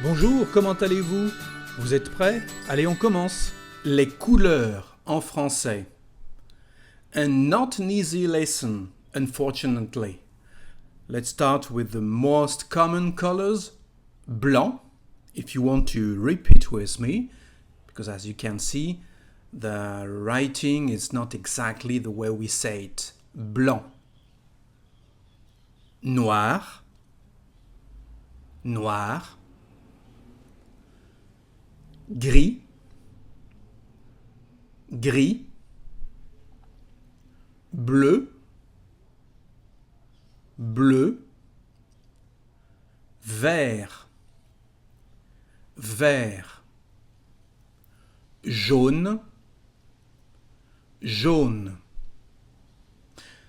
Bonjour, comment allez-vous? Vous êtes prêts? Allez, on commence. Les couleurs en français. And not an easy lesson, unfortunately. Let's start with the most common colors. Blanc, if you want to repeat with me, because as you can see, the writing is not exactly the way we say it. Blanc. Noir. Noir. Gris. Gris. Bleu. Bleu. Vert. Vert. Jaune. Jaune.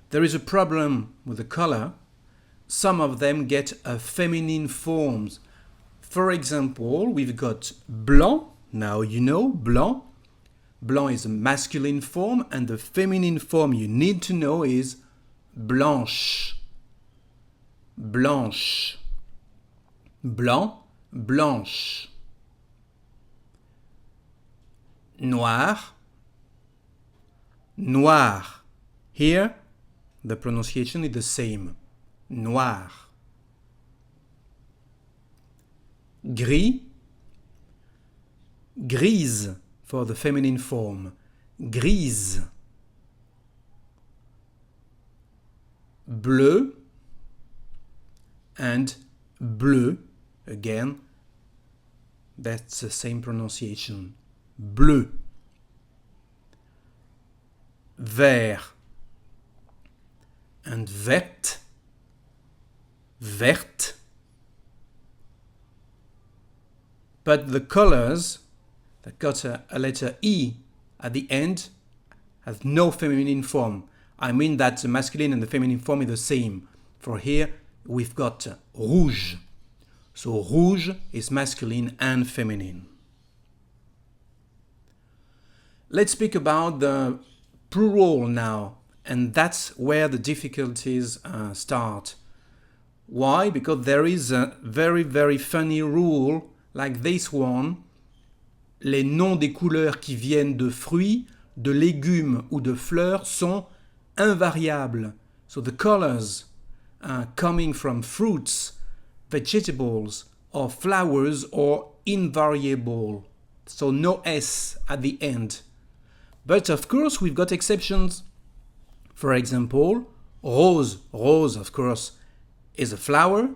There is a problem with the color. Some of them get a feminine forms. For example, we've got blanc. Now you know blanc. Blanc is a masculine form, and the feminine form you need to know is blanche. Blanche. Blanc, blanche. Noir. Noir. Here, the pronunciation is the same. Noir. Gris. Grise for the feminine form. Grise. Bleu and bleu. Again, that's the same pronunciation. Bleu. Vert and verte. Verte. But the colors that got a letter E at the end have no feminine form. I mean that the masculine and the feminine form is the same. For here, we've got rouge. So rouge is masculine and feminine. Let's speak about the plural now, and that's where the difficulties start. Why? Because there is a very, very funny rule like this one. Les noms des couleurs qui viennent de fruits, de légumes ou de fleurs sont invariables. So the colors coming from fruits, vegetables, or flowers are invariable. So no S at the end. But of course we've got exceptions. For example, rose. Rose, of course, is a flower,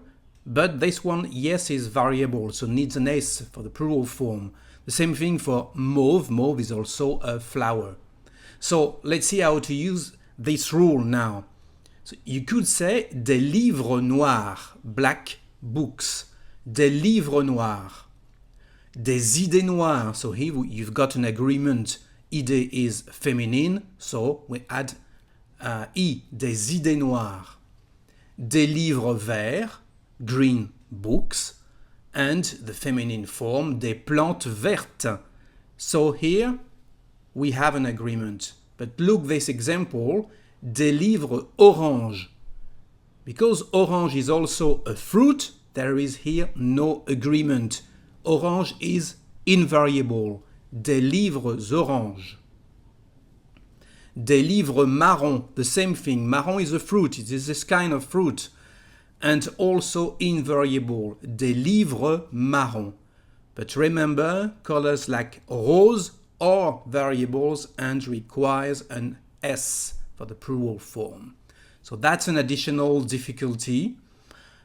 but this one, yes, is variable, so needs an S for the plural form. The same thing for mauve. Mauve is also a flower. So let's see how to use this rule now. So you could say des livres noirs, black books. Des livres noirs. Des idées noires. So here you've got an agreement. Idée is feminine, so we add I. Des idées noires. Des livres verts, green books, and the feminine form, des plantes vertes. So here we have an agreement. But look this example, des livres orange. Because orange is also a fruit, there is here no agreement. Orange is invariable. Des livres orange. Des livres marron, the same thing. Marron is a fruit, it is this kind of fruit. And also invariable, des livres marron. But remember, colors like rose are variables and requires an S for the plural form. So that's an additional difficulty.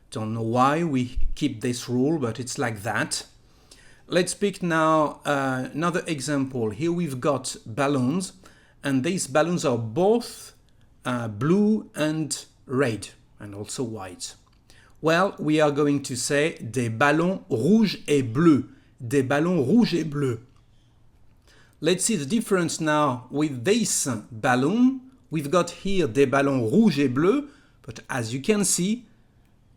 Don't know why we keep this rule, but it's like that. Let's pick now another example. Here we've got balloons, and these balloons are both blue and red, and also white. Well, we are going to say des ballons rouges et bleus. Des ballons rouges et bleus. Let's see the difference now with this balloon. We've got here des ballons rouges et bleus, but as you can see,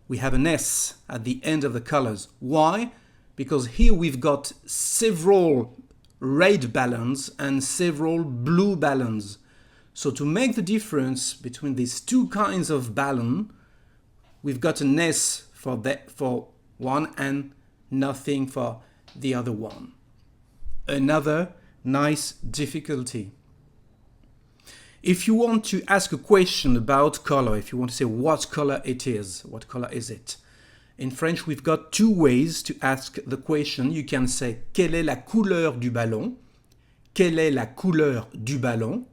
we have an S at the end of the colors. Why? Because here we've got several red balloons and several blue balloons. So to make the difference between these two kinds of balloon, we've got an S for one and nothing for the other one. Another nice difficulty. If you want to ask a question about color, if you want to say what color it is, what color is it? In French, we've got two ways to ask the question. You can say quelle est la couleur du ballon? Quelle est la couleur du ballon?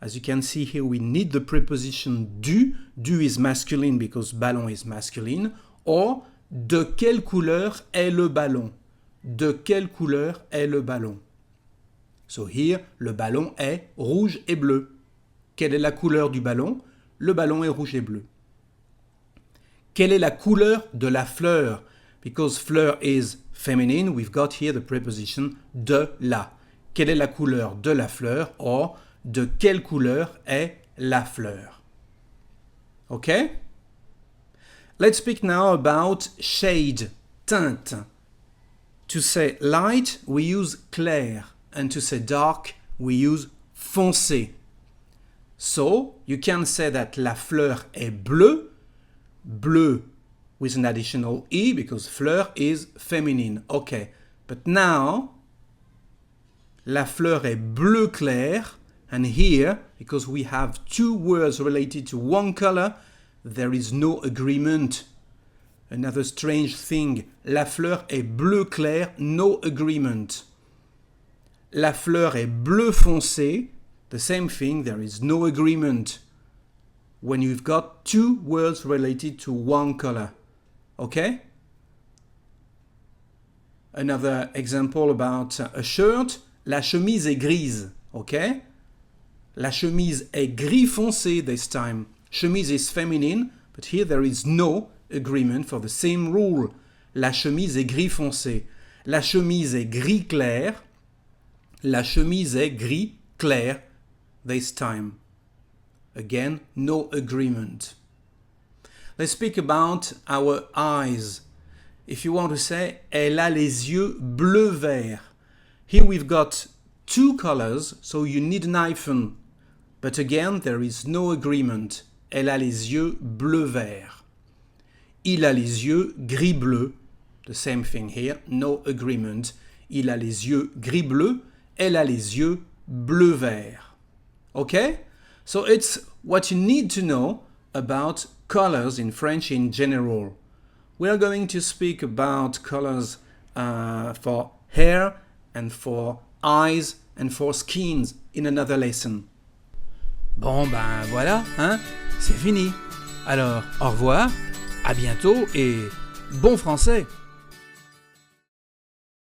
As you can see here, we need the preposition du. Du is masculine because ballon is masculine. Or, de quelle couleur est le ballon? De quelle couleur est le ballon? So here, le ballon est rouge et bleu. Quelle est la couleur du ballon? Le ballon est rouge et bleu. Quelle est la couleur de la fleur? Because fleur is feminine, we've got here the preposition de la. Quelle est la couleur de la fleur? Or, de quelle couleur est la fleur? Okay? Let's speak now about shade, teinte. To say light, we use clair, and to say dark, we use foncé. So, you can say that la fleur est bleue, bleu with an additional E because fleur is feminine. Okay, but now, la fleur est bleu clair, and here, because we have two words related to one color, there is no agreement. Another strange thing, la fleur est bleu clair, no agreement. La fleur est bleu foncé, the same thing, there is no agreement when you've got two words related to one color. Okay? Another example about a shirt, la chemise est grise. Okay? La chemise est gris foncé this time. Chemise is feminine, but here there is no agreement for the same rule. La chemise est gris foncé. La chemise est gris clair. La chemise est gris clair this time. Again, no agreement. Let's speak about our eyes. If you want to say, elle a les yeux bleu-vert. Here we've got two colors, so you need an hyphen. But again, there is no agreement. Elle a les yeux bleu-vert. Il a les yeux gris-bleu. The same thing here, no agreement. Il a les yeux gris-bleu. Elle a les yeux bleu-vert. Okay? So it's what you need to know about colors in French in general. We are going to speak about colors for hair and for eyes and for skins in another lesson. Bon ben voilà, hein, c'est fini. Alors, au revoir, à bientôt et bon français!